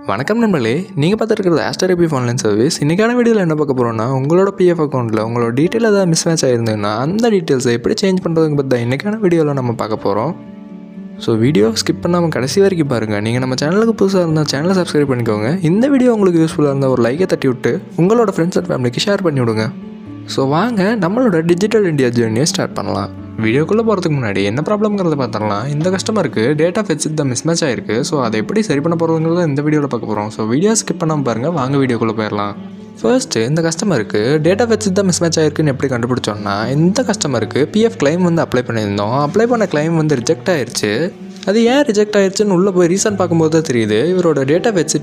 வணக்கம் நண்பர்களே, நீங்கள் பார்த்துருக்கிறது ஆஸ்ட்ரோபி ஆன்லைன் சர்வீஸ். இன்றைக்கான வீடியோவில் என்ன பார்க்க போகிறோன்னா, உங்களோட பிஎஃப் அக்கௌண்ட்டில் உங்களோட டீட்டெயில் ஏதாவது மிஸ் மேட்ச் ஆகிருந்ததுன்னா அந்த டீட்டெயில்ஸை எப்படி சேஞ்ச் பண்ணுறதுக்கு பற்றி தான் இன்றைக்கான வீடியோவில் நம்ம பார்க்க போகிறோம். ஸோ வீடியோ ஸ்கிப் பண்ணாமல் கடைசி வரைக்கும் பாருங்கள். நீங்கள் நம்ம சேனலுக்கு புதுசாக இருந்தால் சேனலை சப்ஸ்கிரைப் பண்ணிக்கோங்க. இந்த வீடியோ உங்களுக்கு யூஸ்ஃபுல்லாக இருந்தால் ஒரு லைக்கை தட்டி விட்டு உங்களோட ஃப்ரெண்ட்ஸ் அண்ட் ஃபேமிலிக்கு ஷேர் பண்ணி விடுங்க. ஸோ வாங்க நம்மளோட டிஜிட்டல் இந்தியா ஜேர்னியை ஸ்டார்ட் பண்ணலாம். வீடியோக்குள்ளே போகிறதுக்கு முன்னாடி என்ன ப்ராப்ளம்ங்கிறத பார்த்துடலாம். இந்த கஸ்டமருக்கு டேட்டா ஃபெட்ச் தான் மிஸ் மேட்ச் ஆயிருக்கு. ஸோ அதை எப்படி சரி பண்ண போகிறதுங்கிறத இந்த வீடியோவில் பார்க்க போகிறோம். ஸோ வீடியோ ஸ்கிப் பண்ணாமல் பாருங்கள். வாங்க வீடியோக்குள்ளே போயிடலாம். ஃபர்ஸ்ட்டு இந்த கஸ்டமருக்கு டேட்டா ஃபெட்ச் தான் மிஸ் மேட்ச் ஆயிருக்குன்னு எப்படி கண்டுபிடிச்சோன்னா, இந்த கஸ்டமருக்கு பிஎஃப் கிளைம் அப்ளை பண்ணியிருந்தோம். அப்ளை பண்ண கிளைம் ரிஜெக்ட் ஆயிடுச்சு. அது ஏன் ரிஜெக்ட் ஆயிடுச்சுன்னு உள்ளே போய் ரீசன் பார்க்கும்போது தான் தெரியுது. இவரோட டேட்டா ஃபெட்ச்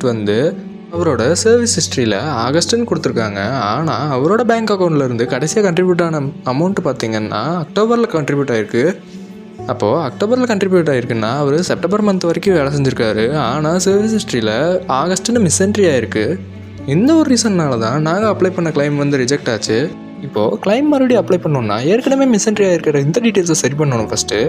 அவரோட சர்வீஸ் ஹிஸ்ட்ரியில் ஆகஸ்ட்டுன்னு கொடுத்துருக்காங்க. ஆனால் அவரோட பேங்க் அக்கௌண்ட்லேருந்து கடைசியாக கண்ட்ரிபியூட் ஆன அமௌண்ட்டு பார்த்திங்கன்னா அக்டோபரில் கண்ட்ரிபியூட் ஆகிருக்கு. அப்போது அக்டோபரில் கண்ட்ரிபியூட் ஆகிருக்குன்னா அவர் செப்டம்பர் மந்த் வரைக்கும் வேலை செஞ்சுருக்காரு. ஆனால் சர்வீஸ் ஹிஸ்ட்ரியில் ஆகஸ்ட்டுன்னு மிஸ்என்ட்ரி ஆகிருக்கு. இந்த ஒரு ரீசன்னால தான் நாங்கள் அப்ளை பண்ண கிளைம் ரிஜெக்ட் ஆச்சு. இப்போது கிளைம் மறுபடியும் அப்ளை பண்ணோன்னா ஏற்கனவே மிஸ்என்ட்ரி ஆகிருக்கிற இந்த டீட்டெயில்ஸை சரி பண்ணணும். ஃபஸ்ட்டு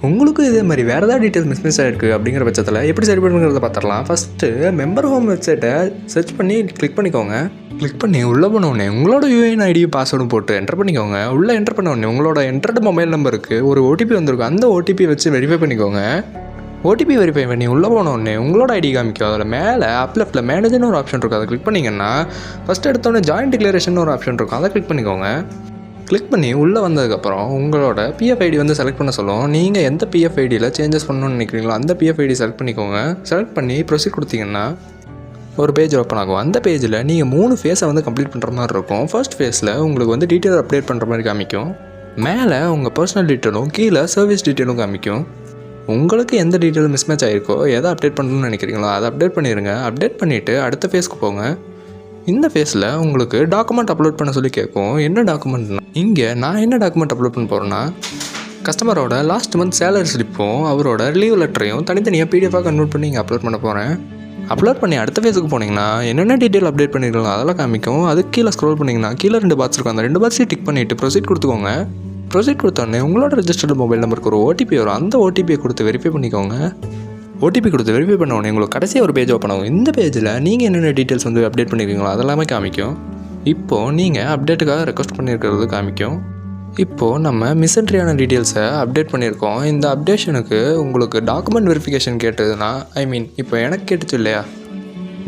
உங்களுக்கு இதே மாதிரி வேறு ஏதாவது டீட்டெயில்ஸ் மிஸ் ஆகிருக்கு அப்படிங்கிற பட்சத்தில் எப்படி சரி பண்ணுங்கிறத பார்த்துடலாம். ஃபஸ்ட்டு மெம்பர் ஹோம் வெப்சைட்டை சர்ச் பண்ணி கிளிக் பண்ணிக்கோங்க. கிளிக் பண்ணி உள்ளே போனோடனே உங்களோட யூஏஎன் ஐடியும் பாஸ்வேர்டும் போட்டு என்டர் பண்ணிக்கோங்க. உள்ளே என்டர் பண்ண உடனே உங்களோட என்டர்டு மொபைல் நம்பருக்கு ஒரு ஓடிபி வந்திருக்கும். அந்த ஓடிபி வச்சு வெரிஃபை பண்ணிக்கோங்க. ஓடிபி வெரிஃபை பண்ணி உள்ளே போனோடனே உங்களோட ஐடி காமிக்கும். அதில் மேலே அப் லெஃப்ட்டில் மேனேஜர்னு ஒரு ஆப்ஷன் இருக்கும். அதை கிளிக் பண்ணிங்கன்னா ஃபஸ்ட்டு எடுத்தோடனே ஜாயின்ட் டிக்ளரேஷன் ஒரு ஆப்ஷன் இருக்கும். அதை கிளிக் பண்ணிக்கோங்க. கிளிக் பண்ணி உள்ளே வந்ததுக்கப்புறம் உங்களோட பிஎஃப் ஐடி செலக்ட் பண்ண சொல்லும். நீங்கள் எந்த பிஎஃப் ஐடியில் சேஞ்சஸ் பண்ணணும்னு நினைக்கிறீங்களோ அந்த பிஎஃப் ஐடி செலக்ட் பண்ணிக்கோங்க. செலக்ட் பண்ணி ப்ரொசீட் கொடுத்தீங்கன்னா ஒரு பேஜ் ஓப்பன் ஆகும். அந்த பேஜில் நீங்கள் 3 ஃபேஸை கம்ப்ளீட் பண்ணுற மாதிரி இருக்கும். ஃபர்ஸ்ட் ஃபேஸில் உங்களுக்கு டீட்டெயில் அப்டேட் பண்ணுற மாதிரி காமிக்கும். மேலே உங்கள் பர்சனல் டீட்டெயிலும் கீழே சர்வீஸ் டீட்டெயிலும் காமிக்கும். உங்களுக்கு எந்த டீட்டெயில் மிஸ் மேட்ச் ஆகிருக்கோ எதை அப்டேட் பண்ணணும்னு நினைக்கிறீங்களோ அதை அப்டேட் பண்ணிடுங்க. அப்டேட் பண்ணிவிட்டு அடுத்த ஃபேஸ்க்கு போங்க. இந்த ஃபேஸில் உங்களுக்கு டாக்குமெண்ட் அப்லோட் பண்ண சொல்லி கேட்கும். என்ன டாக்குமெண்ட்னா, இங்கே நான் என்ன டாக்குமெண்ட் அப்லோட் பண்ண போகிறேன்னா, கஸ்டமரோட லாஸ்ட் மந்த் சேலரி ஸ்லிப்பும் அவரோட லீவ் லெட்டரையும் தனித்தனியாக பிடிஎஃபாக கன்வெர்ட் பண்ணி இங்கே அப்லோட் பண்ண போகிறேன். அப்லோட் பண்ணி அடுத்த ஃபேஸுக்கு போனீங்கன்னா என்னென்ன டீட்டெயில் அப்டேட் பண்ணிருக்கலாம் அதெல்லாம் காமிக்கும். அதுக்கு கீழே ஸ்க்ரோல் பண்ணிங்கன்னா கீழே 2 பாக்ஸ் இருக்கும். அந்த 2 பாக்ஸையும் டிக் பண்ணிவிட்டு ப்ரொசீட் கொடுத்துக்கோங்க. ப்ரொசீட் கொடுத்தோடனே உங்களோட ரெஜிஸ்டர்டு மொபைல் நம்பருக்கு ஒரு ஓடிபி வரும். அந்த ஓடிபியை கொடுத்து வெரிஃபை பண்ணிக்கோங்க. ஓடிபி கொடுத்து வெரிஃபை பண்ண உடனே உங்களுக்கு கடைசியாக ஒரு பேஜ் ஓப்பன் ஆகும். இந்த பேஜில் நீங்கள் என்னென்ன டீட்டெயில்ஸ் அப்டேட் பண்ணியிருக்கீங்களோ அதெல்லாமே காமிக்கும். இப்போது நீங்கள் அப்டேட்டுக்காக ரெக்வஸ்ட் பண்ணியிருக்கிறது காமிக்கும். இப்போது நம்ம மிஸ்என்ட்ரியான டீட்டெயில்ஸை அப்டேட் பண்ணியிருக்கோம். இந்த அப்டேஷனுக்கு உங்களுக்கு டாக்குமெண்ட் வெரிஃபிகேஷன் கேட்டதுன்னா, இப்போ எனக்கு கேட்டுச்சு இல்லையா,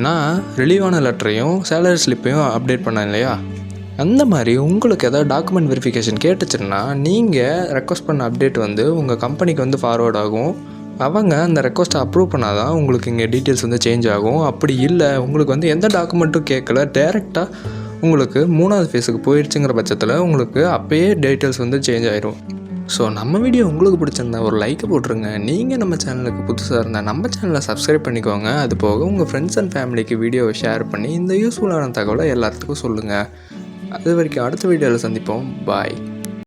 நான் ரிலீவான லெட்டரையும் சேலரி ஸ்லிப்பையும் அப்டேட் பண்ணேன் இல்லையா, அந்த மாதிரி உங்களுக்கு எதாவது டாக்குமெண்ட் வெரிஃபிகேஷன் கேட்டுச்சுன்னா நீங்கள் ரெக்வஸ்ட் பண்ண அப்டேட் உங்கள் கம்பெனிக்கு ஃபார்வர்ட் ஆகும். அவங்க அந்த ரெக்வஸ்ட்டை அப்ரூவ் பண்ணால் தான் உங்களுக்கு இங்கே டீட்டெயில்ஸ் சேஞ்ச் ஆகும். அப்படி இல்லை உங்களுக்கு எந்த டாக்குமெண்ட்டும் கேட்கல, டேரெக்டாக உங்களுக்கு 3வது ஃபேஸுக்கு போயிடுச்சுங்கிற பட்சத்தில் உங்களுக்கு அப்போயே டீட்டெயில்ஸ் சேஞ்ச் ஆயிடும். ஸோ நம்ம வீடியோ உங்களுக்கு பிடிச்சிருந்தா ஒரு லைக்கை போட்டுருங்க. நீங்கள் நம்ம சேனலுக்கு புதுசாக இருந்தால் நம்ம சேனலை சப்ஸ்கிரைப் பண்ணிக்கோங்க. அது போக உங்கள் ஃப்ரெண்ட்ஸ் அண்ட் ஃபேமிலிக்கு வீடியோவை ஷேர் பண்ணி இந்த யூஸ்ஃபுல்லான தகவலை எல்லாத்துக்கும் சொல்லுங்கள். அது வரைக்கும் அடுத்த வீடியோவில் சந்திப்போம். பாய்.